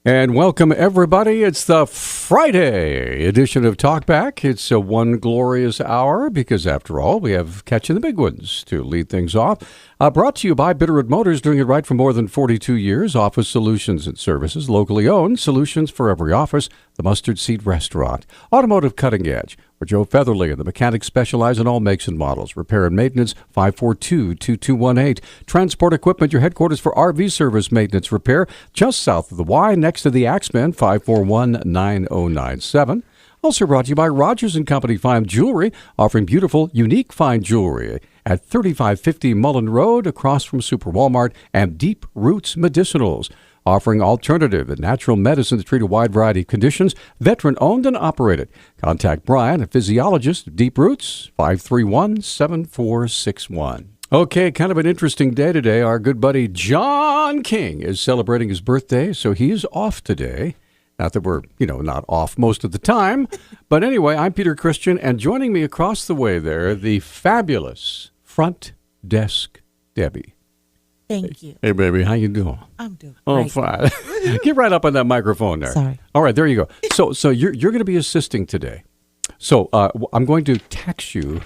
And welcome, everybody. It's the Friday edition of Talkback. It's a one glorious hour because, after all, we have catching the big ones to lead things off. Brought to you by Bitterroot Motors, doing it right for more than 42 years. Office solutions and services, locally owned. Solutions for every office. The Mustard Seed Restaurant. Automotive Cutting Edge, where Joe Featherly and the mechanics specialize in all makes and models. Repair and maintenance, 542-2218. Transport Equipment, your headquarters for RV service maintenance repair, just south of the Y, next to the Axemen, 541-9097. Also brought to you by Rogers & Company Fine Jewelry, offering beautiful, unique fine jewelry at 3550 Mullen Road, across from Super Walmart, and Deep Roots Medicinals, offering alternative and natural medicine to treat a wide variety of conditions, veteran-owned and operated. Contact Brian, a physiologist at Deep Roots, 531-7461. Okay, kind of an interesting day today. Our good buddy John King is celebrating his birthday, so he is off today. Not that we're, not off most of the time. But anyway, I'm Peter Christian, and joining me across the way there, the fabulous front desk Debbie. Thank you. Hey, baby, how you doing? I'm doing great. Fine. Get right up on that microphone there. Sorry. All right, there you go. So you're going to be assisting today. So I'm going to text you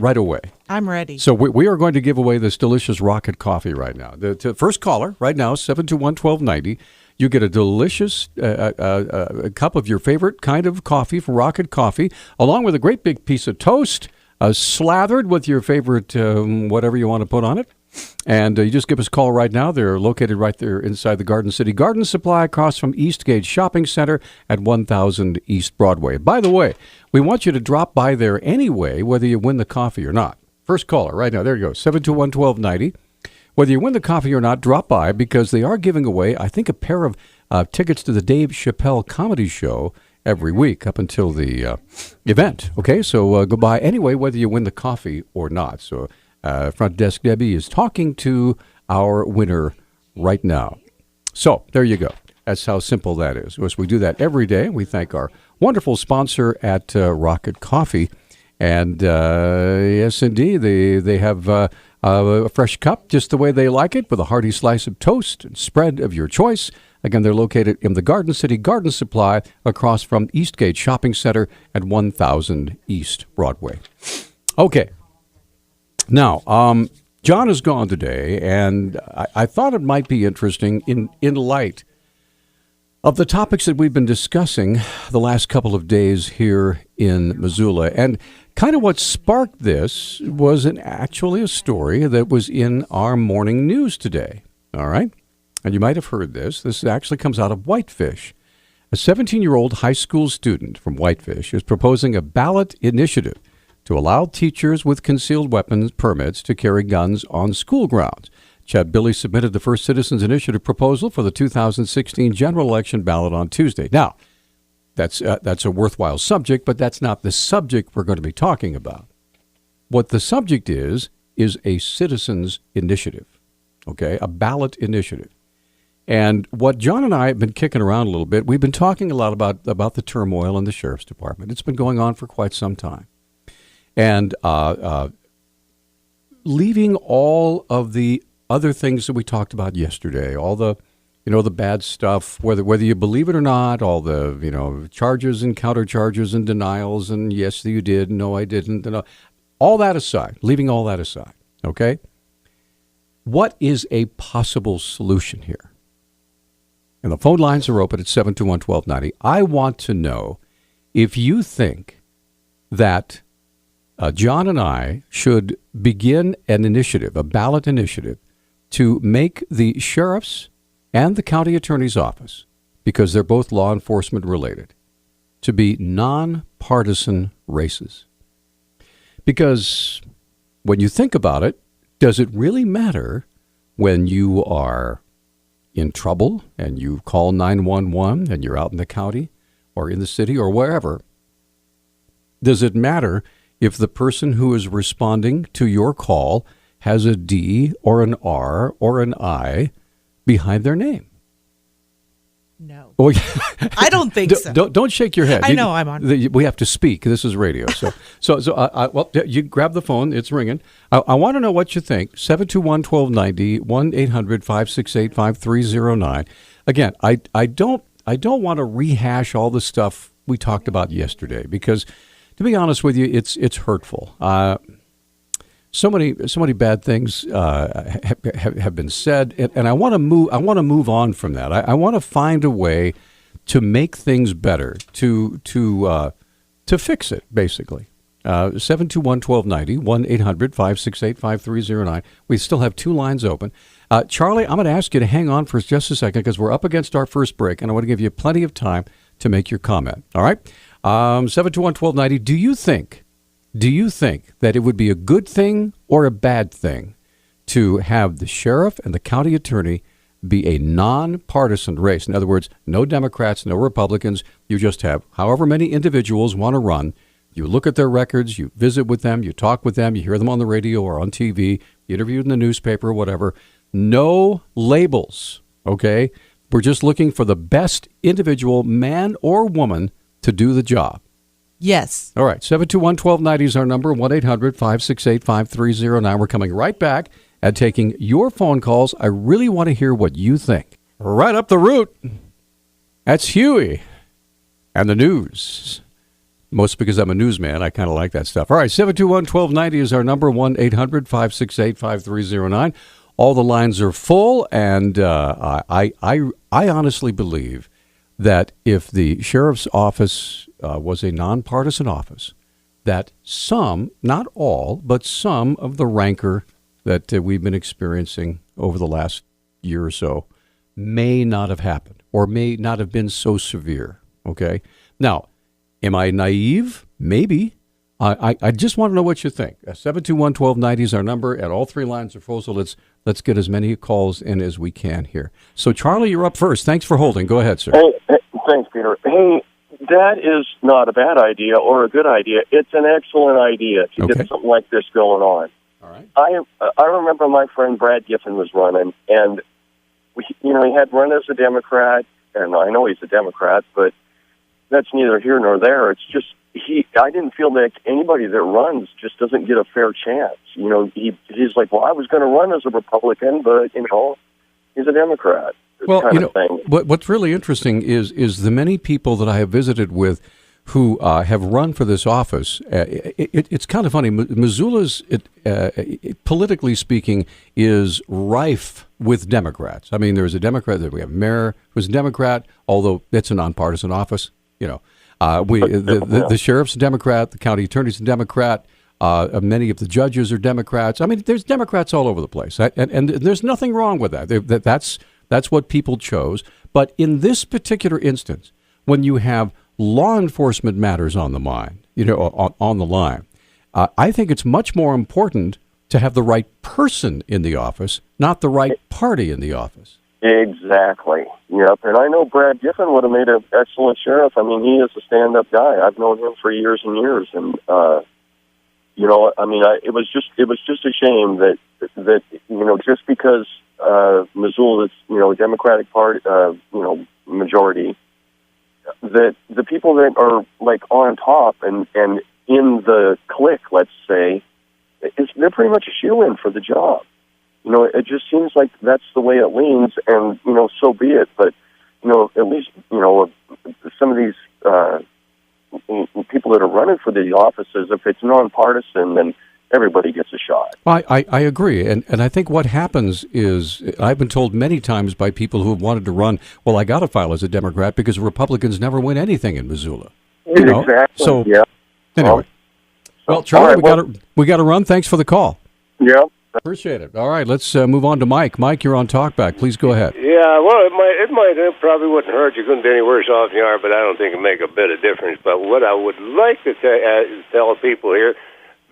right away. I'm ready. So we are going to give away this delicious Rocket Coffee right now. The first caller right now, 721-1290. You get a delicious cup of your favorite kind of coffee from Rocket Coffee, along with a great big piece of toast, slathered with your favorite whatever you want to put on it. And you just give us a call right now. They're located right there inside the Garden City Garden Supply, across from Eastgate Shopping Center at 1000 East Broadway. By the way, we want you to drop by there anyway, whether you win the coffee or not. First caller right now. There you go, 721-1290. Whether you win the coffee or not, drop by, because they are giving away, I think, a pair of tickets to the Dave Chappelle Comedy Show every week up until the event. Okay, so go by anyway, whether you win the coffee or not. So Front Desk Debbie is talking to our winner right now. So there you go. That's how simple that is. Of course, we do that every day. We thank our wonderful sponsor at Rocket Coffee. And yes, indeed, they have a fresh cup just the way they like it, with a hearty slice of toast and spread of your choice. Again, they're located in the Garden City Garden Supply, across from Eastgate Shopping Center at 1000 East Broadway. Okay. Now, John is gone today, and I thought it might be interesting in light of the topics that we've been discussing the last couple of days here in Missoula. And kind of what sparked this was actually a story that was in our morning news today. All right? And you might have heard this. This actually comes out of Whitefish. A 17-year-old high school student from Whitefish is proposing a ballot initiative to allow teachers with concealed weapons permits to carry guns on school grounds. Chad Billy submitted the first Citizens Initiative proposal for the 2016 general election ballot on Tuesday. Now, that's a worthwhile subject, but that's not the subject we're going to be talking about. What the subject is a citizens initiative, okay, a ballot initiative. And what John and I have been kicking around a little bit, we've been talking a lot about the turmoil in the Sheriff's Department. It's been going on for quite some time. And leaving all of the other things that we talked about yesterday, all the, the bad stuff, whether you believe it or not, all the, charges and countercharges and denials and yes, you did, no, I didn't, all that aside, leaving all that aside, okay? What is a possible solution here? And the phone lines are open at 721-1290. I want to know if you think that John and I should begin an initiative, a ballot initiative, to make the sheriff's and the county attorney's office, because they're both law enforcement related, to be nonpartisan races. Because when you think about it, does it really matter when you are in trouble and you call 911 and you're out in the county or in the city or wherever? Does it matter if the person who is responding to your call has a D or an R or an I behind their name? No. Well, I don't think so. Don't shake your head. I know I'm on. We have to speak. This is radio. Well, you grab the phone. It's ringing. I want to know what you think. 721-1290, 1-800-568-5309. Again, I don't want to rehash all the stuff we talked about yesterday because, to be honest with you, it's hurtful. So many bad things have been said, and I want to move on from that. I want to find a way to make things better, to fix it, basically. 721-1290, 1-800-568-5309. We still have two lines open. Charlie, I'm going to ask you to hang on for just a second because we're up against our first break, and I want to give you plenty of time to make your comment. All right? 721-1290, do you think that it would be a good thing or a bad thing to have the sheriff and the county attorney be a nonpartisan race? In other words, no Democrats, no Republicans. You just have however many individuals want to run. You look at their records, you visit with them, you talk with them, you hear them on the radio or on TV, you interviewed in the newspaper, whatever. No labels, okay? We're just looking for the best individual, man or woman, to do the job. Yes. All right. 721-1290 is our number, 1-800-568-5309. We're coming right back and taking your phone calls. I really want to hear what you think. Right up the route. That's Huey and the news. Most because I'm a newsman. I kind of like that stuff. All right. 721-1290 is our number, 1-800-568-5309. All the lines are full, and I honestly believe that if the sheriff's office was a nonpartisan office, that some, not all, but some of the rancor that we've been experiencing over the last year or so may not have happened or may not have been so severe, okay? Now, am I naive? Maybe. I just want to know what you think. 721-1290 is our number, and all three lines are full, so let's get as many calls in as we can here. So, Charlie, you're up first. Thanks for holding. Go ahead, sir. Hey, thanks, Peter. Hey, that is not a bad idea or a good idea. It's an excellent idea to get something like this going on. All right. I remember my friend Brad Giffen was running, and he had run as a Democrat, and I know he's a Democrat, but that's neither here nor there. It's just I didn't feel that anybody that runs just doesn't get a fair chance. He's like, well, I was going to run as a Republican, but he's a Democrat. Well, what's really interesting is the many people that I have visited with who have run for this office. It's kind of funny. Missoula's, politically speaking, is rife with Democrats. I mean, there's a Democrat that we have a mayor who's a Democrat, although it's a nonpartisan office. The sheriff's a Democrat, the county attorney's a Democrat. Many of the judges are Democrats. I mean, there's Democrats all over the place, and there's nothing wrong with that. That's what people chose. But in this particular instance, when you have law enforcement matters on the mind, on the line, I think it's much more important to have the right person in the office, not the right party in the office. Exactly. Yep. And I know Brad Giffen would have made an excellent sheriff. I mean, he is a stand-up guy. I've known him for years and years, and it was just a shame that just because Missoula is a Democratic Party majority, that the people that are like on top and in the clique, let's say, they're pretty much a shoo-in for the job. It just seems like that's the way it leans, and so be it. But at least some of these people that are running for the offices, if it's nonpartisan, then everybody gets a shot. I agree, and I think what happens is, I've been told many times by people who have wanted to run, well, I got to file as a Democrat because Republicans never win anything in Missoula. Exactly. So yeah. Anyway, well, Charlie, right, we got to run. Thanks for the call. Yeah. Appreciate it. All right, let's move on to Mike. Mike, you're on Talkback. Please go ahead. Yeah, well, it probably wouldn't hurt. You couldn't be any worse off than you are, but I don't think it'd make a bit of difference. But what I would like to tell people here,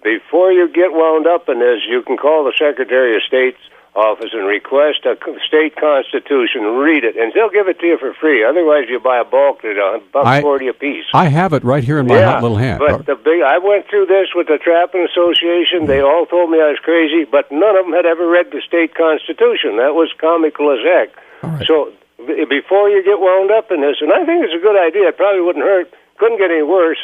before you get wound up in this, you can call the Secretary of State's office and request a state constitution, read it, and they'll give it to you for free. Otherwise, you buy a bulk at $1.40 a piece. I have it right here in my hot little hand. But I went through this with the Trapping Association. They all told me I was crazy, but none of them had ever read the state constitution. That was comical as heck. Right. So before you get wound up in this. And I think it's a good idea. It probably wouldn't hurt. Couldn't get any worse.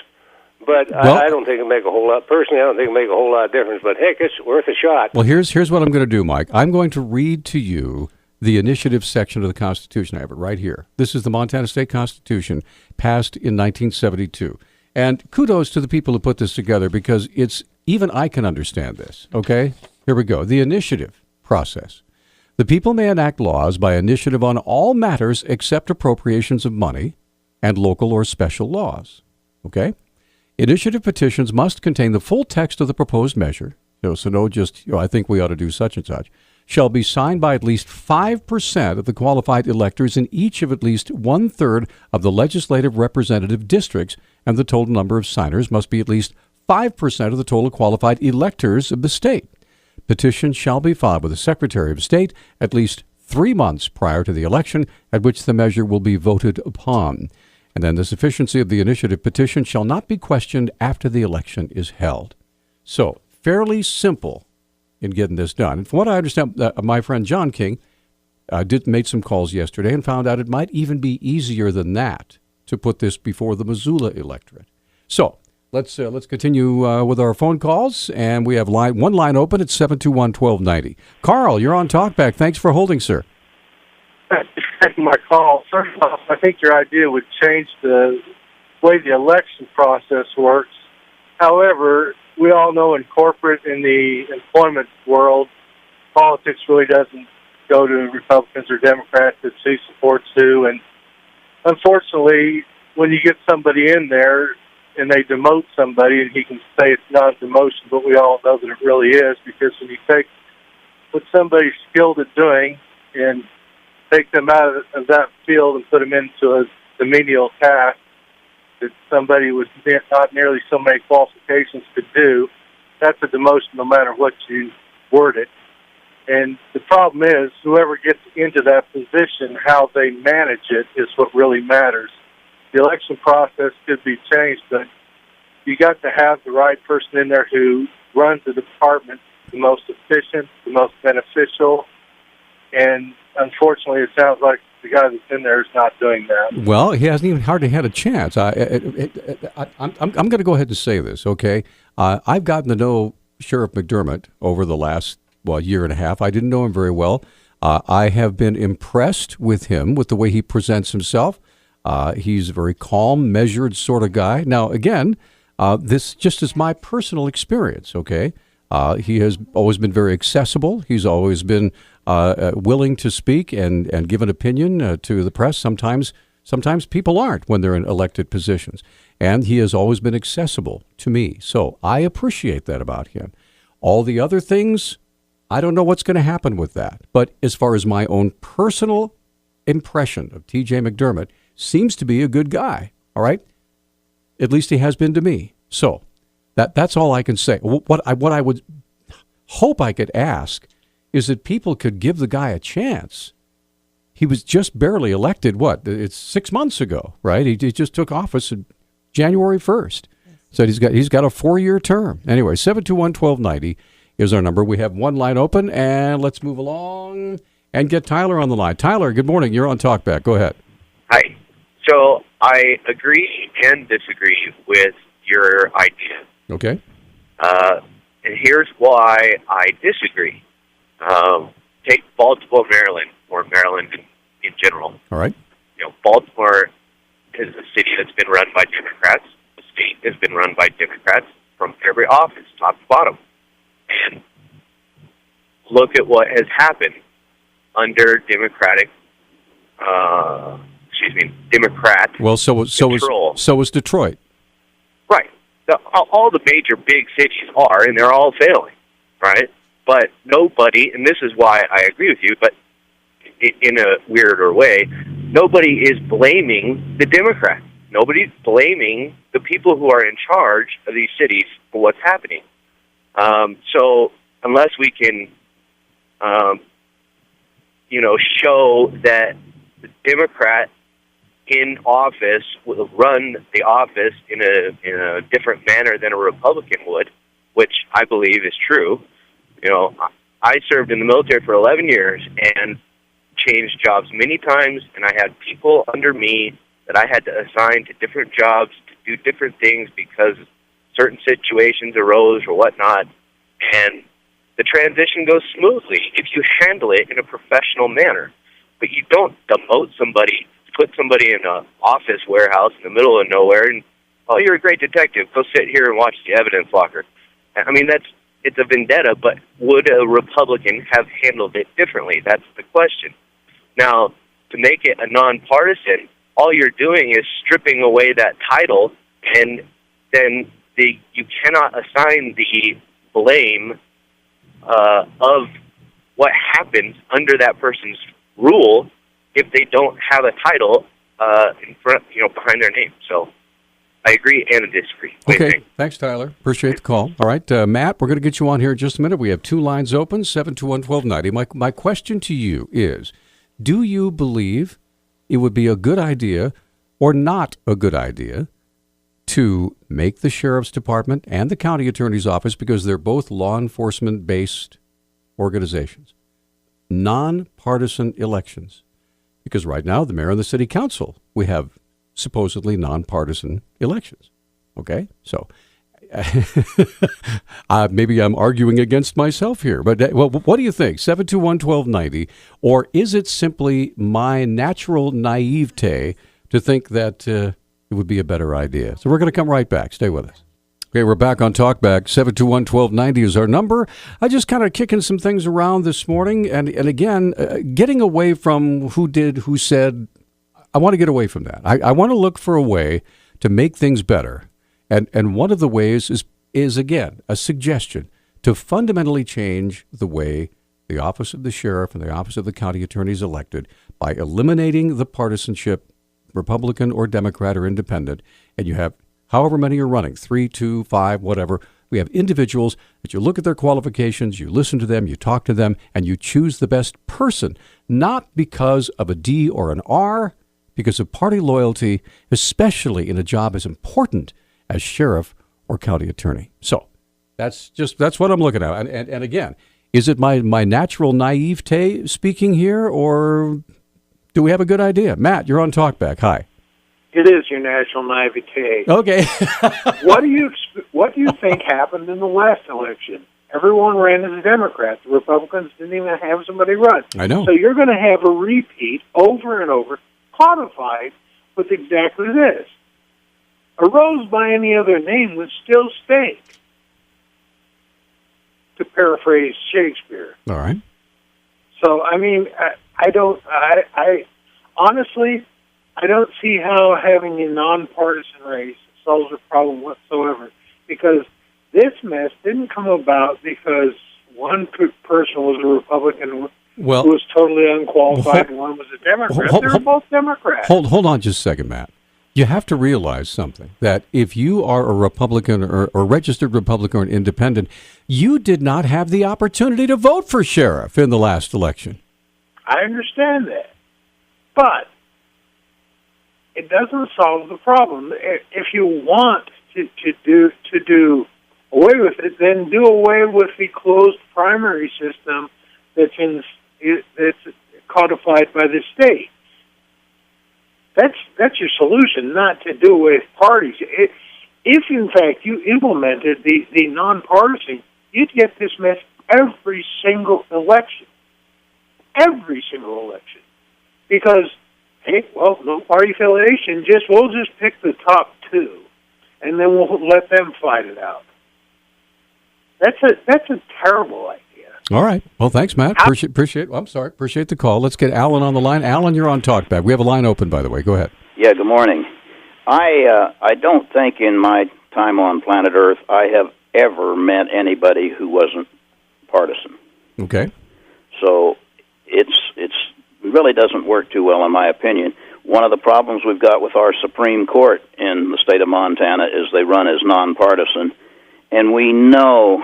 But Well, I don't think it'll make a whole lot. Personally, I don't think it'll make a whole lot of difference. But heck, it's worth a shot. Well, here's what I'm going to do, Mike. I'm going to read to you the initiative section of the Constitution. I have it right here. This is the Montana State Constitution, passed in 1972. And kudos to the people who put this together, because even I can understand this. Okay? Here we go. The initiative process. The people may enact laws by initiative on all matters except appropriations of money and local or special laws. Okay? Initiative petitions must contain the full text of the proposed measure. So no just, I think we ought to do such and such. Shall be signed by at least 5% of the qualified electors in each of at least 1/3 of the legislative representative districts, and the total number of signers must be at least 5% of the total qualified electors of the state. Petitions shall be filed with the Secretary of State at least 3 months prior to the election at which the measure will be voted upon. And then the sufficiency of the initiative petition shall not be questioned after the election is held. So, fairly simple in getting this done. And from what I understand, my friend John King made some calls yesterday and found out it might even be easier than that to put this before the Missoula electorate. So let's continue with our phone calls, and we have one line open at 721-1290. Carl, you're on Talkback. Thanks for holding, sir. Thanks for taking my call. First off, I think your idea would change the way the election process works. However, we all know in corporate, in the employment world, politics really doesn't go to Republicans or Democrats. It's who supports who. And unfortunately, when you get somebody in there and they demote somebody, and he can say it's not a demotion, but we all know that it really is, because when you take what somebody's skilled at doing and take them out of that field and put them into the menial task that somebody with not nearly so many qualifications could do, that's a demotion no matter what you word it. And the problem is, whoever gets into that position, how they manage it is what really matters. The election process could be changed, but you got to have the right person in there who runs the department the most efficient, the most beneficial, and unfortunately it sounds like the guy that's in there is not doing that. Well, he hasn't even hardly had a chance. I'm going to go ahead and say this, okay? I've gotten to know Sheriff McDermott over the last, year and a half. I didn't know him very well. I have been impressed with him, with the way he presents himself. He's a very calm, measured sort of guy. Now, again, this just is my personal experience, okay? He has always been very accessible. He's always been willing to speak and give an opinion to the press. Sometimes people aren't when they're in elected positions. And he has always been accessible to me. So I appreciate that about him. All the other things, I don't know what's going to happen with that. But as far as my own personal impression of T.J. McDermott, seems to be a good guy, all right? At least he has been to me. So that's all I can say. What I would hope I could ask is that people could give the guy a chance. He was just barely elected, it's 6 months ago, right? He just took office on January 1st. So he's got a 4-year term. Anyway, 721-1290 is our number. We have one line open, and let's move along and get Tyler on the line. Tyler, good morning. You're on Talkback. Go ahead. Hi. So I agree and disagree with your idea. Okay. And here's why I disagree. Take Baltimore, Maryland, or Maryland in general. All right. Baltimore is a city that's been run by Democrats. The state has been run by Democrats from every office, top to bottom. And look at what has happened under Democrat. Well, so was Detroit. Right. All the major big cities are, and they're all failing, right? But nobody, and this is why I agree with you, but in a weirder way, nobody is blaming the Democrats. Nobody's blaming the people who are in charge of these cities for what's happening. So unless we can, show that the Democrat in office will run the office in a different manner than a Republican would, which I believe is true. I served in the military for 11 years, and changed jobs many times, and I had people under me that I had to assign to different jobs to do different things because certain situations arose or whatnot, and the transition goes smoothly if you handle it in a professional manner. But you don't demote somebody, put somebody in an office warehouse in the middle of nowhere, and, oh, you're a great detective, go sit here and watch the evidence locker. I mean, it's a vendetta, but would a Republican have handled it differently? That's the question. Now, to make it a nonpartisan, all you're doing is stripping away that title, and then you cannot assign the blame of what happens under that person's rule if they don't have a title in front, behind their name. So I agree and disagree. Okay, thanks, Tyler. Appreciate the call. All right, Matt, we're going to get you on here in just a minute. We have two lines open, 721-1290. My question to you is, do you believe it would be a good idea or not a good idea to make the sheriff's department and the county attorney's office, because they're both law enforcement-based organizations, nonpartisan elections? Because right now, the mayor and the city council, we have supposedly nonpartisan elections. Okay? So maybe I'm arguing against myself here. But what do you think? 721-1290. Or is it simply my natural naivete to think that it would be a better idea? So we're going to come right back. Stay with us. Okay, we're back on Talkback. 721-1290 is our number. I just kind of kicking some things around this morning. And again, getting away from who did, who said. I want to get away from that. I want to look for a way to make things better. And one of the ways is again, a suggestion to fundamentally change the way the office of the sheriff and the office of the county attorney is elected by eliminating the partisanship, Republican or Democrat or independent. And you have however many are running, 3, 2, 5, whatever. We have individuals that you look at their qualifications, you listen to them, you talk to them, and you choose the best person, not because of a D or an R, because of party loyalty, especially in a job as important as sheriff or county attorney. So that's what I'm looking at. And again, is it my natural naivete speaking here, or do we have a good idea? Matt, you're on Talkback. Hi. It is your national naivete. Okay. What do you think happened in the last election? Everyone ran as a Democrat. The Republicans didn't even have somebody run. I know. So you're going to have a repeat over and over, codified with exactly this. A rose by any other name would still stink, to paraphrase Shakespeare. All right. So, I mean, I honestly, I don't see how having a nonpartisan race solves the problem whatsoever, because this mess didn't come about because one person was a Republican who was totally unqualified and one was a Democrat. They were both Democrats. Hold on just a second, Matt. You have to realize something, that if you are a Republican or registered Republican or an independent, you did not have the opportunity to vote for sheriff in the last election. I understand that. But it doesn't solve the problem. If you want to do away with it, then do away with the closed primary system that's codified by the state. That's your solution, not to do away with parties. If in fact you implemented the nonpartisan, you'd get this mess every single election. Every single election. Because, hey, well, no party affiliation, we'll just pick the top two, and then we'll let them fight it out. That's a terrible idea. All right. Well, thanks, Matt. Appreciate the call. Let's get Alan on the line. Alan, you're on Talkback. We have a line open, by the way. Go ahead. Yeah, good morning. I don't think in my time on planet Earth I have ever met anybody who wasn't partisan. Okay. So it really doesn't work too well, in my opinion. One of the problems we've got with our Supreme Court in the state of Montana is they run as nonpartisan, and we know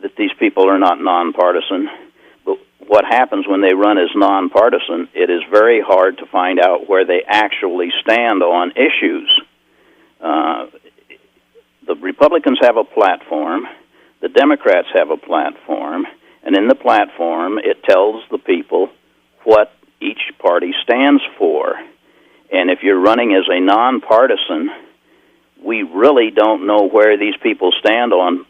that these people are not nonpartisan. But what happens when they run as nonpartisan, it is very hard to find out where they actually stand on issues. The Republicans have a platform, the Democrats have a platform, and in the platform it tells the people what each party stands for. And if you're running as a nonpartisan, we really don't know where these people stand on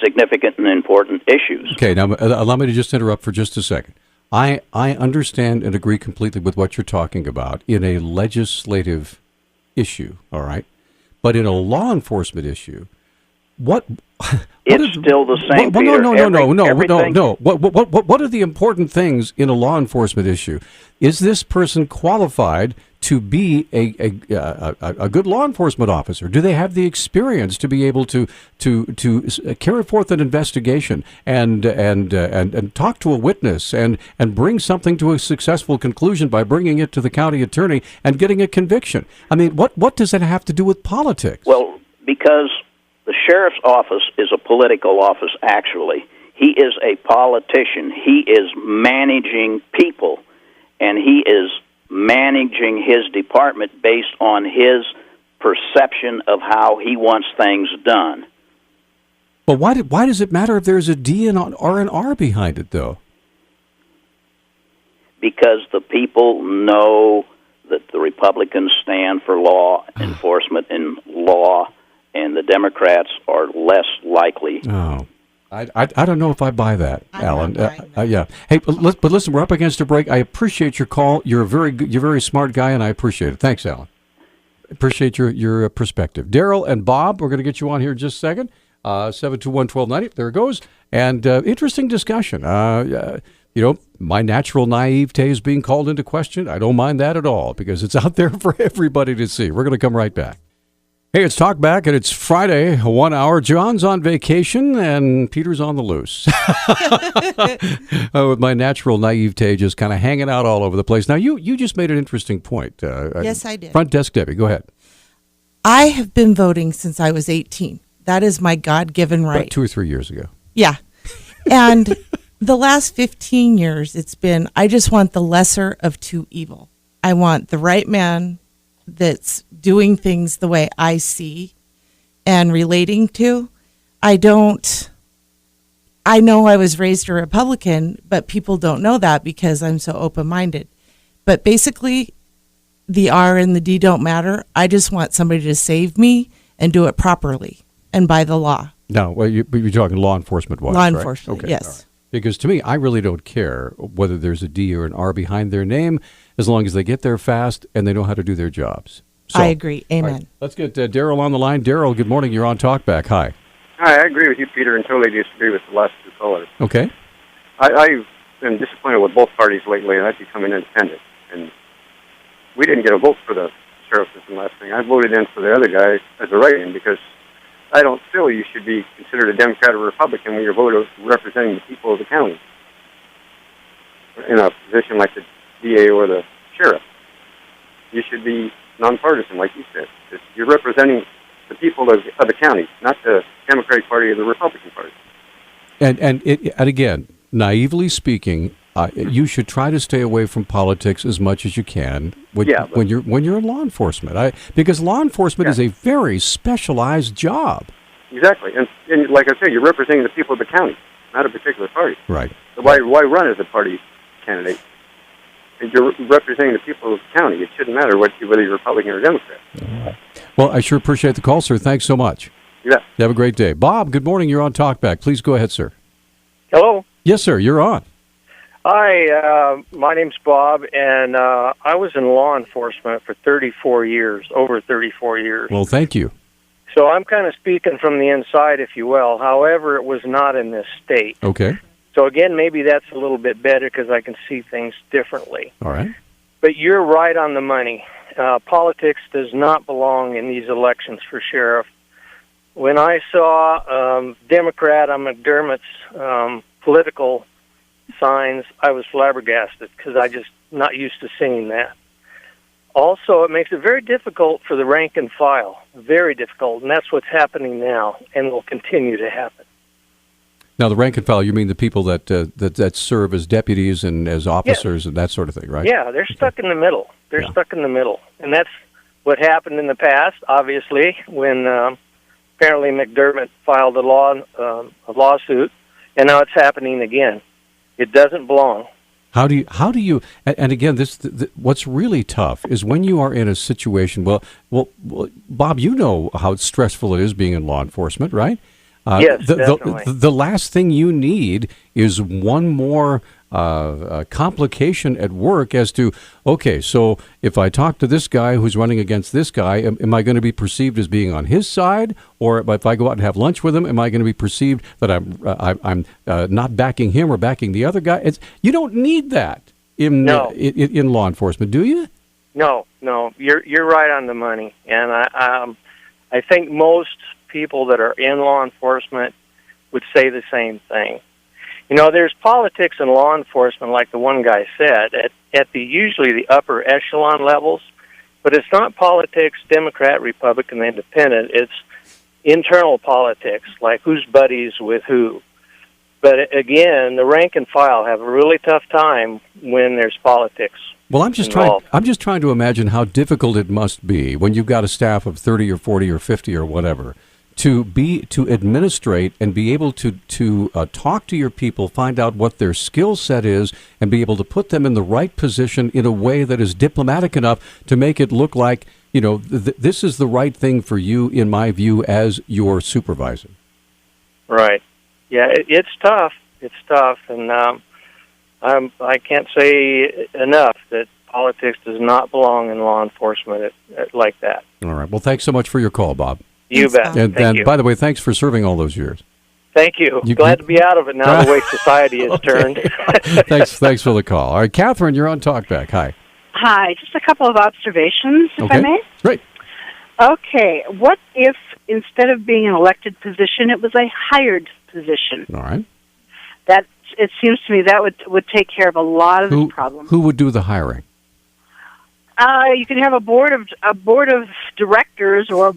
significant and important issues. Okay, now allow me to just interrupt for just a second. I understand and agree completely with what you're talking about in a legislative issue, all right? But in a law enforcement issue, it's still the same. No. What are the important things in a law enforcement issue? Is this person qualified to be a good law enforcement officer? Do they have the experience to be able to carry forth an investigation and talk to a witness and bring something to a successful conclusion by bringing it to the county attorney and getting a conviction? I mean, what does that have to do with politics? Well, because the sheriff's office is a political office, actually. He is a politician. He is managing people, and he is managing his department based on his perception of how he wants things done. But why does it matter if there's a D and or an R behind it, though? Because the people know that the Republicans stand for law enforcement and law, and the Democrats are less likely. Oh, I don't know if I buy that, Alan. Yeah. Hey, but listen, we're up against a break. I appreciate your call. You're a very smart guy, and I appreciate it. Thanks, Alan. Appreciate your perspective. Daryl and Bob, we're going to get you on here in just a second. 721-1290. There it goes. And interesting discussion. My natural naivete is being called into question. I don't mind that at all because it's out there for everybody to see. We're going to come right back. Hey, it's Talkback, and it's Friday, 1 hour. John's on vacation, and Peter's on the loose. With my natural naivete just kind of hanging out all over the place. Now, you just made an interesting point. Yes, I did. Front desk Debbie, go ahead. I have been voting since I was 18. That is my God-given right. About 2 or 3 years ago. Yeah. And the last 15 years, it's been, I just want the lesser of two evil. I want the right man that's doing things the way I see and relating to. I know I was raised a Republican, but people don't know that because I'm so open-minded. But basically, the R and the D don't matter. I just want somebody to save me and do it properly and by the law. No, well, you're talking law enforcement-wise, Law right? enforcement, Okay, yes. all right. Because to me, I really don't care whether there's a D or an R behind their name, as long as they get there fast and they know how to do their jobs. So, I agree. Amen. Right, let's get Daryl on the line. Daryl, good morning. You're on Talkback. Hi. Hi, I agree with you, Peter, and totally disagree with the last two callers. Okay. I've been disappointed with both parties lately, and I've become an independent. And we didn't get a vote for the sheriff system last thing. I voted in for the other guy as a write-in because I don't feel you should be considered a Democrat or Republican when you're voting representing the people of the county in a position like the DA or the sheriff. You should be nonpartisan, like you said. You're representing the people of the county, not the Democratic Party or the Republican Party. And again, naively speaking, you should try to stay away from politics as much as you can when you're in law enforcement. Because law enforcement is a very specialized job. Exactly, and like I said, you're representing the people of the county, not a particular party. Right. So why run as a party candidate? If you're representing the people of the county, it shouldn't matter whether you're Republican or Democrat. Well, I sure appreciate the call, sir. Thanks so much. Yeah. You have a great day. Bob, good morning. You're on Talkback. Please go ahead, sir. Hello. Yes, sir. You're on. Hi, my name's Bob, and I was in law enforcement for 34 years, over 34 years. Well, thank you. So I'm kind of speaking from the inside, if you will. However, it was not in this state. Okay. So again, maybe that's a little bit better because I can see things differently. All right. But you're right on the money. Politics does not belong in these elections for sheriff. When I saw Democrat on McDermott's political signs, I was flabbergasted because I just not used to seeing that. Also, it makes it very difficult for the rank and file, very difficult, and that's what's happening now and will continue to happen. Now, the rank and file, you mean the people that serve as deputies and as officers and that sort of thing, right? Yeah, they're stuck in the middle. They're stuck in the middle, and that's what happened in the past, obviously, when apparently McDermott filed a lawsuit, and now it's happening again. It doesn't belong. How do you, and again, what's really tough is when you are in a situation, well, Bob, you know how stressful it is being in law enforcement, right? Yes, definitely. The last thing you need is one more complication at work as to, okay, so if I talk to this guy who's running against this guy, am I going to be perceived as being on his side? Or if I go out and have lunch with him, am I going to be perceived that I'm not backing him or backing the other guy? You don't need that in law enforcement, do you? No, you're right on the money, and I think most people that are in law enforcement would say the same thing. You know, there's politics in law enforcement, like the one guy said, at usually the upper echelon levels, but it's not politics, Democrat, Republican, Independent. It's internal politics, like who's buddies with who. But again, the rank and file have a really tough time when there's politics. Well, I'm just trying to imagine how difficult it must be when you've got a staff of 30 or 40 or 50 or whatever to administrate and be able to talk to your people, find out what their skill set is, and be able to put them in the right position in a way that is diplomatic enough to make it look like, you know, this is the right thing for you, in my view, as your supervisor. Right. Yeah, it's tough. It's tough, and I can't say enough that politics does not belong in law enforcement like that. All right. Well, thanks so much for your call, Bob. You bet. And you. By the way, thanks for serving all those years. Thank you. Glad to be out of it now, the way society has turned. Thanks for the call. All right, Catherine, you're on Talkback. Hi. Hi. Just a couple of observations, if I may. Great. Okay. What if instead of being an elected position, it was a hired position? All right. It seems to me that would take care of a lot of this problem. Who would do the hiring? You could have a board of directors, or a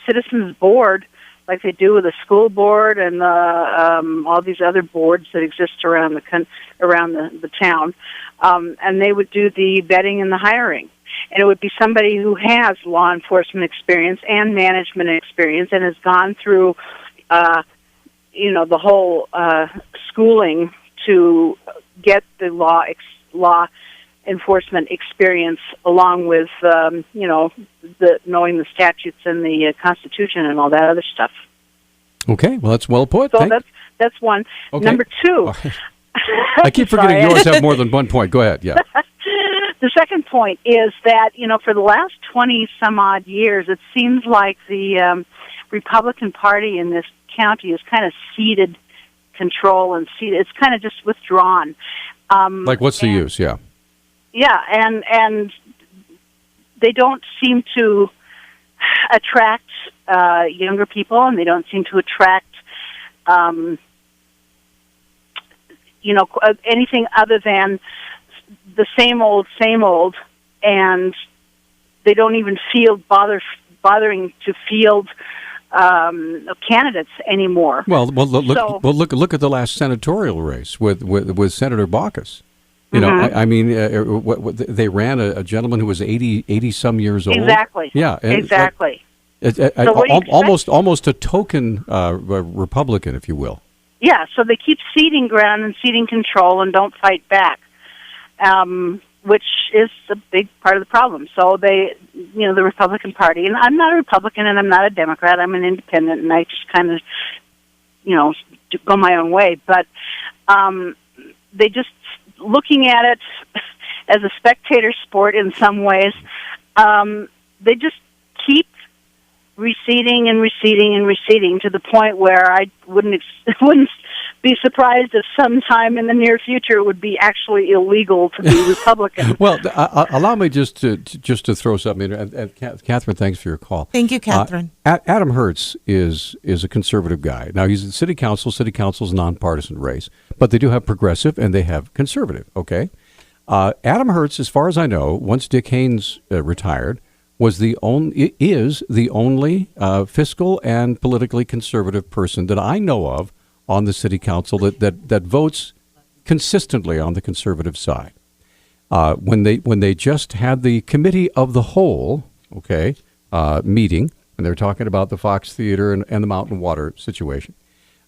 citizens board, like they do with the school board and all these other boards that exist around the town, and they would do the vetting and the hiring. And it would be somebody who has law enforcement experience and management experience and has gone through, the whole schooling to get the law enforcement experience, along with knowing the statutes and the Constitution and all that other stuff. Okay, well, that's well put. So that's one. Okay. Number two. I keep forgetting you always have more than one point. Go ahead. Yeah. The second point is that for the last 20 some odd years, it seems like the Republican Party in this county has kind of ceded control and it's kind of just withdrawn. Like, what's the use? Yeah. Yeah, and they don't seem to attract younger people, and they don't seem to attract, anything other than the same old, and they don't even bothering to field candidates anymore. Well, look at the last senatorial race with Senator Baucus. You know, I mean, they ran a gentleman who was 80 some years old. Exactly. Yeah. Exactly. Almost a token Republican, if you will. Yeah. So they keep ceding ground and ceding control and don't fight back, which is a big part of the problem. So the Republican Party, and I'm not a Republican and I'm not a Democrat. I'm an independent, and I just kind of, go my own way. But they just, looking at it as a spectator sport in some ways, they just keep receding to the point where I wouldn't be surprised if sometime in the near future it would be actually illegal to be Republican. Well, allow me just to throw something in. And Catherine, thanks for your call. Thank you, Catherine. Adam Hertz is a conservative guy. Now, he's in city council. City council's a nonpartisan race, but they do have progressive and they have conservative. Okay, Adam Hertz, as far as I know, once Dick Haynes retired, is the only fiscal and politically conservative person that I know of on the city council that votes consistently on the conservative side. When they just had the committee of the whole, meeting, and they're talking about the Fox Theater and the Mountain Water situation.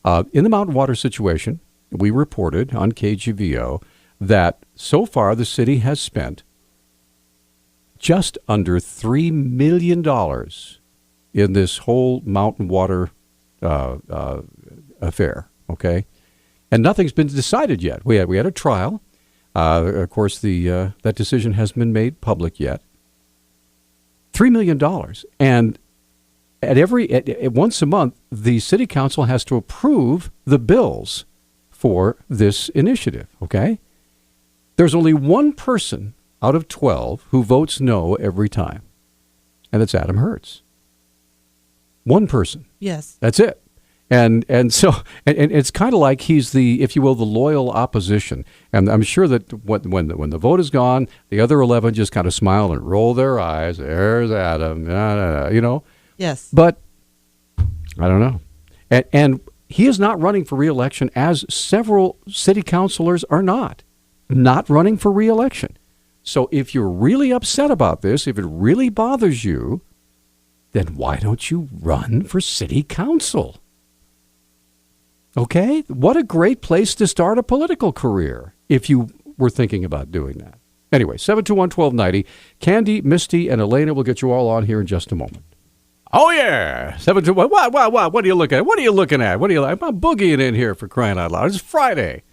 In the Mountain Water situation, we reported on KGVO that so far the city has spent just under $3 million in this whole mountain water affair, okay? And nothing's been decided yet. We had a trial. Of course, that decision hasn't been made public yet. $3 million. And at once a month, the city council has to approve the bills for this initiative, okay? There's only one person out of 12 who votes no every time, and it's Adam Hertz. One person. Yes. That's it. And so it's kind of like he's the, if you will, the loyal opposition. And I'm sure that when the vote is gone, the other 11 just kind of smile and roll their eyes. There's Adam, you know. Yes. But I don't know. And he is not running for re-election, as several city councilors are not running for re-election. So if you're really upset about this, if it really bothers you, then why don't you run for city council? Okay? What a great place to start a political career if you were thinking about doing that. Anyway, 721-1290. Candy, Misty, and Elena will get you all on here in just a moment. Oh, yeah. 721. What are you looking at? What are you looking at? I'm boogieing in here, for crying out loud. It's Friday.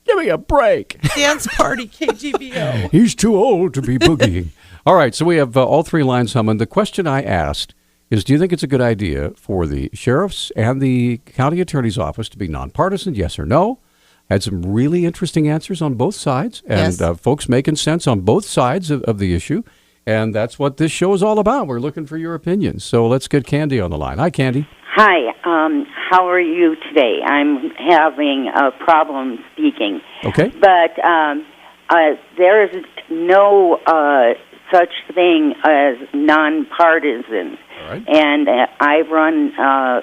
Give me a break. Dance party, KGVO. He's too old to be boogieing. All right, so we have all three lines humming. The question I asked is, do you think it's a good idea for the sheriff's and the county attorney's office to be nonpartisan, yes or no? Had some really interesting answers on both sides, and yes. Folks making sense on both sides of the issue. And that's what this show is all about. We're looking for your opinions. So let's get Candy on the line. Hi, Candy. Hi. How are you today? I'm having a problem speaking. Okay. But there is no such thing as nonpartisan. All right. And I run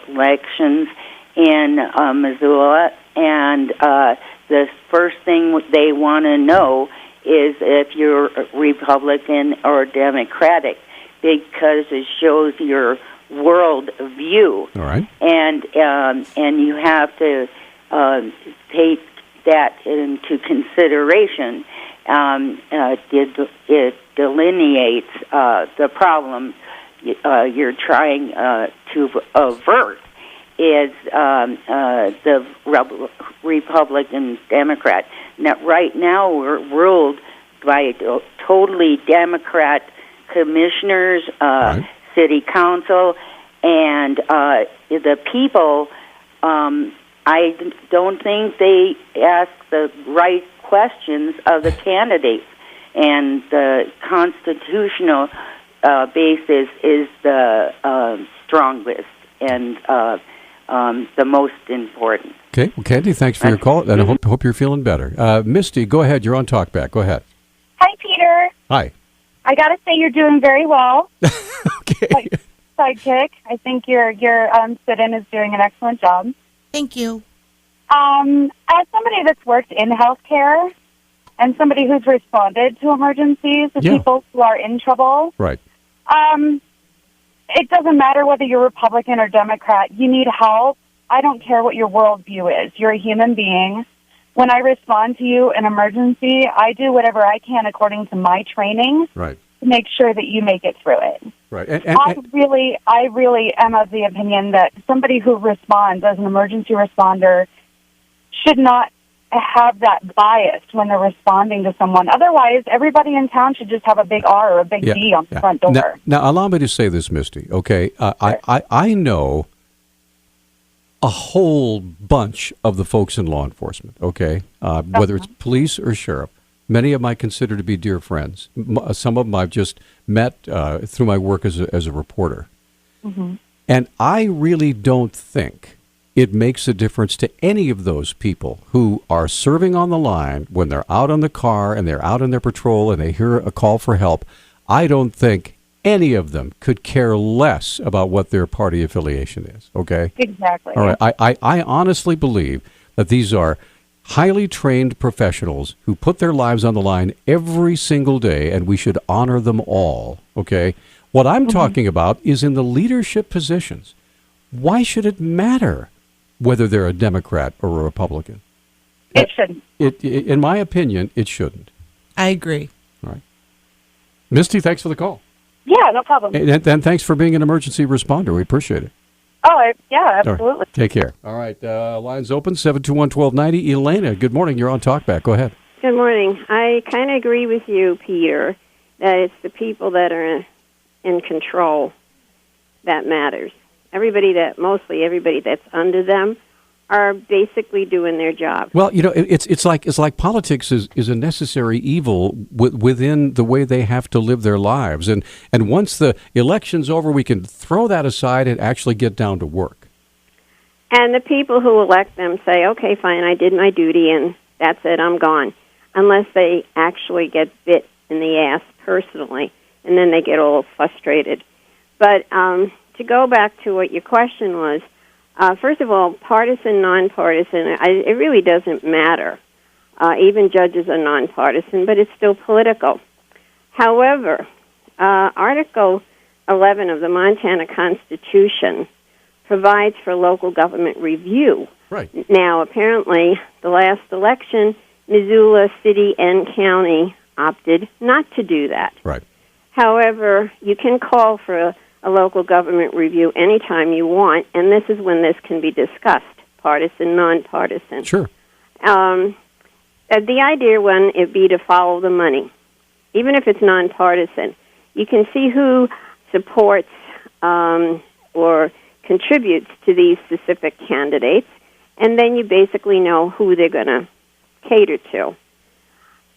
elections in Missoula, and the first thing they want to know is if you're Republican or Democratic, because it shows your world view. All right. And you have to take that into consideration. It delineates the problem you're trying to avert is the Republican Democrat. Now, right now, we're ruled by totally Democrat commissioners, right. city council, and the people. I don't think they ask the right questions of the candidates, and the constitutional basis is the strongest and the most important. Okay. Well, Candy, thanks for your call, and I hope you're feeling better. Misty, go ahead. You're on Talkback. Go ahead. Hi, Peter. Hi. I got to say you're doing very well. Okay. Sidekick. I think your sit-in is doing an excellent job. Thank you. As somebody that's worked in healthcare and somebody who's responded to emergencies with people who are in trouble, right. It doesn't matter whether you're Republican or Democrat. You need help. I don't care what your worldview is. You're a human being. When I respond to you in emergency, I do whatever I can according to my training right. to make sure that you make it through it. Right. I really am of the opinion that somebody who responds as an emergency responder should not have that bias when they're responding to someone. Otherwise, everybody in town should just have a big R or a big D on the front door. Now, allow me to say this, Misty, okay? I know a whole bunch of the folks in law enforcement, okay? Whether it's police or sheriff. Many of them I consider to be dear friends. Some of them I've just met through my work as a reporter. Mm-hmm. And I really don't think it makes a difference to any of those people who are serving on the line when they're out on the car and they're out on their patrol and they hear a call for help. I don't think any of them could care less about what their party affiliation is, okay? Exactly. All right. I honestly believe that these are highly trained professionals who put their lives on the line every single day, and we should honor them all, okay? What I'm talking about is in the leadership positions. Why should it matter whether they're a Democrat or a Republican? It shouldn't. In my opinion, it shouldn't. I agree. All right. Misty, thanks for the call. Yeah, no problem. And thanks for being an emergency responder. We appreciate it. Oh, yeah, All absolutely. right. Take care. All right. Lines open, 721-1290. Elena, good morning. You're on Talkback. Go ahead. Good morning. I kind of agree with you, Peter, that it's the people that are in control that matters. Mostly everybody that's under them are basically doing their job. Well, it's like politics is a necessary evil within the way they have to live their lives, and once the election's over, we can throw that aside and actually get down to work. And the people who elect them say, "Okay, fine, I did my duty, and that's it, I'm gone," unless they actually get bit in the ass personally, and then they get all frustrated. But to go back to what your question was. First of all, partisan, nonpartisan, it really doesn't matter. Even judges are nonpartisan, but it's still political. However, Article 11 of the Montana Constitution provides for local government review. Right. Now, apparently, the last election, Missoula City and County opted not to do that. Right. However, you can call for a local government review anytime you want, and this is when this can be discussed, partisan, nonpartisan. Sure. The idea would be to follow the money, even if it's nonpartisan. You can see who supports or contributes to these specific candidates, and then you basically know who they're going to cater to.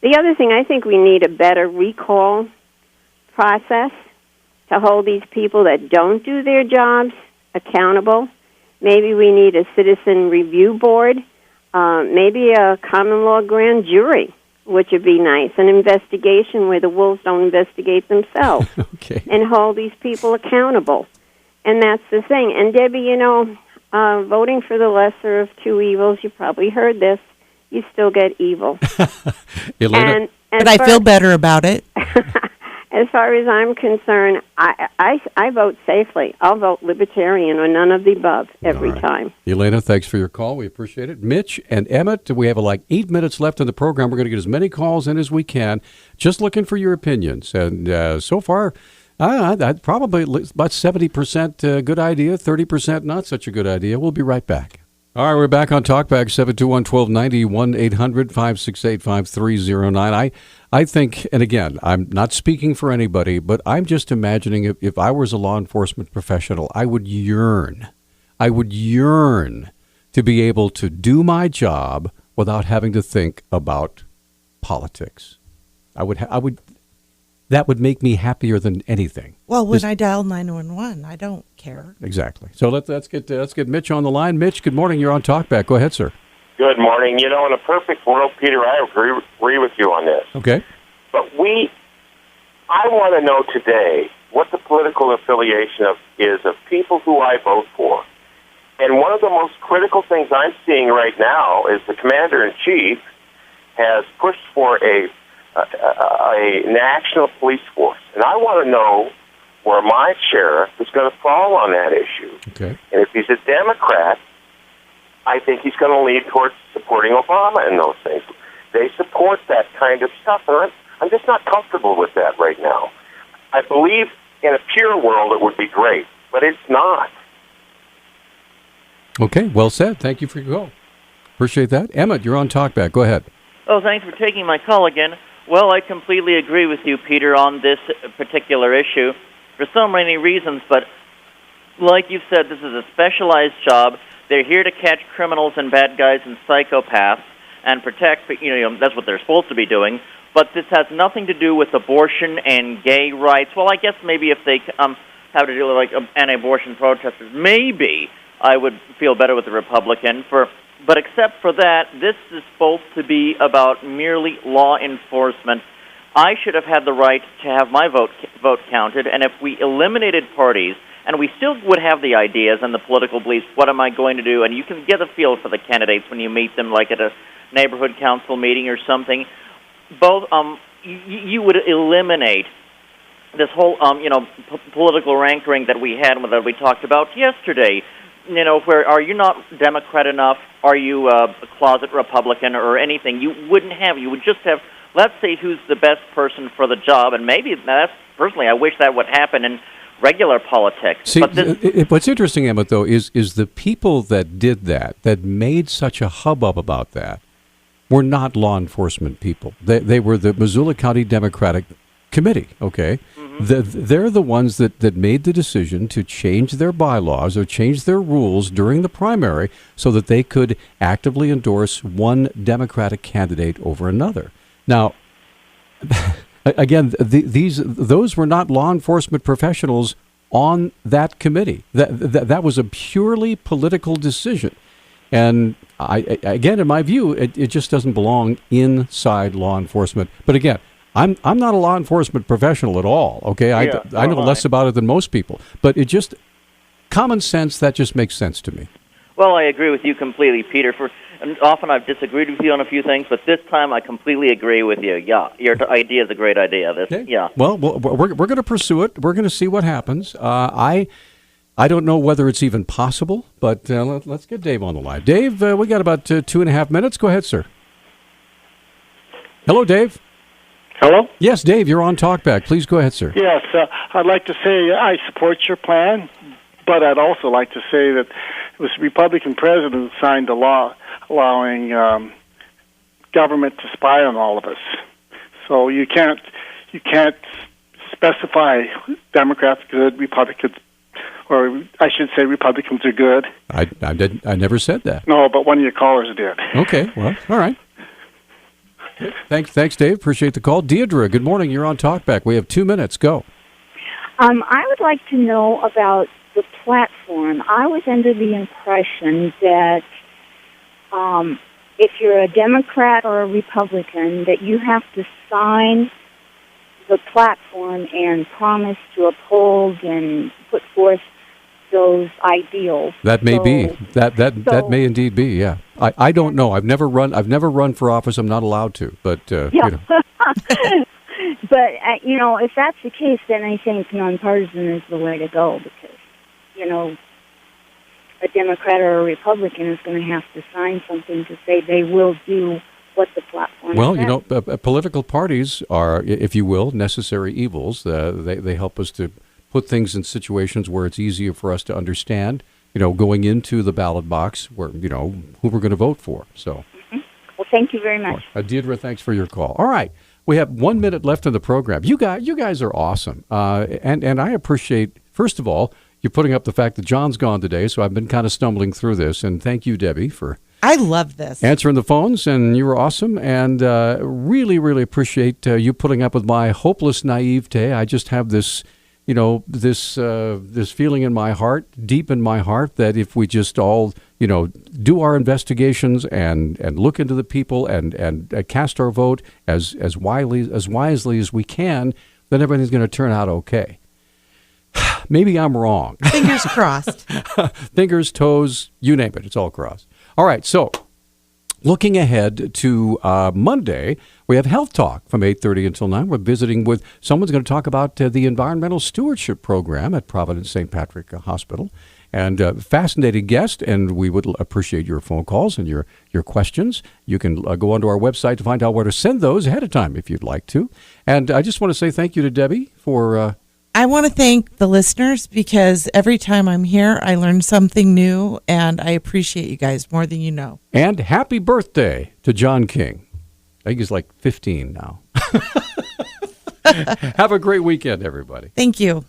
The other thing, I think we need a better recall process to hold these people that don't do their jobs accountable. Maybe we need a citizen review board, maybe a common law grand jury, which would be nice, an investigation where the wolves don't investigate themselves. Okay. And hold these people accountable. And that's the thing. And Debbie, voting for the lesser of two evils, you probably heard this, you still get evil. Elena? But I feel better about it. As far as I'm concerned, I vote safely. I'll vote libertarian or none of the above every time. Elena, thanks for your call. We appreciate it. Mitch and Emmett, we have like 8 minutes left in the program. We're going to get as many calls in as we can. Just looking for your opinions. And so far, I'd probably about 70% good idea, 30% not such a good idea. We'll be right back. All right, we're back on Talkback, 721-1290, 1-800-568-5309. I think, and again, I'm not speaking for anybody, but I'm just imagining if I was a law enforcement professional, I would yearn to be able to do my job without having to think about politics. That would make me happier than anything. Well, when I dial 911, I don't care. Exactly. So let's get Mitch on the line. Mitch, good morning. You're on Talkback. Go ahead, sir. Good morning. In a perfect world, Peter, I agree with you on this. Okay. But I want to know today what the political affiliation is of people who I vote for. And one of the most critical things I'm seeing right now is the commander-in-chief has pushed for a national police force. And I want to know where my sheriff is going to fall on that issue. Okay. And if he's a Democrat, I think he's going to lead towards supporting Obama and those things. They support that kind of stuff, and I'm just not comfortable with that right now. I believe in a pure world it would be great, but it's not. Okay, well said. Thank you for your call. Appreciate that. Emmett, you're on Talkback. Go ahead. Oh, thanks for taking my call again. Well, I completely agree with you, Peter, on this particular issue for so many reasons, but like you've said, this is a specialized job. They're here to catch criminals and bad guys and psychopaths and protect, that's what they're supposed to be doing, but this has nothing to do with abortion and gay rights. Well, I guess maybe if they have to do with like anti-abortion protesters, maybe I would feel better with the Republican but except for that, this is supposed to be about merely law enforcement. I should have had the right to have my vote counted, and if we eliminated parties, and we still would have the ideas and the political beliefs, what am I going to do? And you can get a feel for the candidates when you meet them, like at a neighborhood council meeting or something. Both, you would eliminate this whole, political rankering that we had, that we talked about yesterday. where are you not Democrat enough? Are you a closet Republican or anything? You wouldn't have. You would just have, let's say, who's the best person for the job, and maybe that's, personally, I wish that would happen in regular politics. See, but what's interesting, Emmett, though, is the people that did that made such a hubbub about that, were not law enforcement people. They were the Missoula County Democratic Committee, okay? They're the ones that made the decision to change their bylaws or change their rules during the primary so that they could actively endorse one Democratic candidate over another. Now, again, those were not law enforcement professionals on that committee. That was a purely political decision. And again, in my view, it just doesn't belong inside law enforcement. But again, I'm not a law enforcement professional at all. Okay, I know less about it than most people. But it just common sense, that just makes sense to me. Well, I agree with you completely, Peter. And often I've disagreed with you on a few things, but this time I completely agree with you. Yeah, your idea is a great idea. Yeah. Well, we're going to pursue it. We're going to see what happens. I don't know whether it's even possible, but let's get Dave on the line. Dave, we got about 2.5 minutes. Go ahead, sir. Hello, Dave. Hello? Yes, Dave, you're on Talkback. Please go ahead, sir. Yes, I'd like to say I support your plan, but I'd also like to say that it was the Republican president who signed the law allowing government to spy on all of us. So you can't specify Democrats good, Republicans, or I should say Republicans are good. I never said that. No, but one of your callers did. Okay, well, all right. Thanks, Dave. Appreciate the call. Deirdre, good morning. You're on Talkback. We have 2 minutes. Go. I would like to know about the platform. I was under the impression that if you're a Democrat or a Republican, that you have to sign the platform and promise to uphold and put forth those ideals. That may be. That may indeed be. Yeah. I don't know. I've never run for office. I'm not allowed to. But But if that's the case, then I think nonpartisan is the way to go, because a Democrat or a Republican is going to have to sign something to say they will do what the platform says. Political parties are, if you will, necessary evils. They help us to put things in situations where it's easier for us to understand, going into the ballot box where, who we're going to vote for. So, Well, thank you very much. Deirdre, thanks for your call. All right. We have 1 minute left in the program. You guys are awesome. And I appreciate, first of all, you putting up the fact that John's gone today, so I've been kind of stumbling through this. And thank you, Debbie, for I love this. Answering the phones, and you were awesome. And really, really appreciate you putting up with my hopeless naivete. I just have this this feeling in my heart, deep in my heart, that if we just all, do our investigations and look into the people and cast our vote as wisely as we can, then everything's going to turn out okay. Maybe I'm wrong. Fingers crossed. Fingers, toes, you name it. It's all crossed. All right, so looking ahead to Monday, we have Health Talk from 8:30 until 9. We're visiting with someone's going to talk about the Environmental Stewardship Program at Providence St. Patrick Hospital. And fascinating guest, and we would appreciate your phone calls and your questions. You can go onto our website to find out where to send those ahead of time if you'd like to. And I just want to say thank you to Debbie for... I want to thank the listeners, because every time I'm here, I learn something new, and I appreciate you guys more than you know. And happy birthday to John King. I think he's like 15 now. Have a great weekend, everybody. Thank you.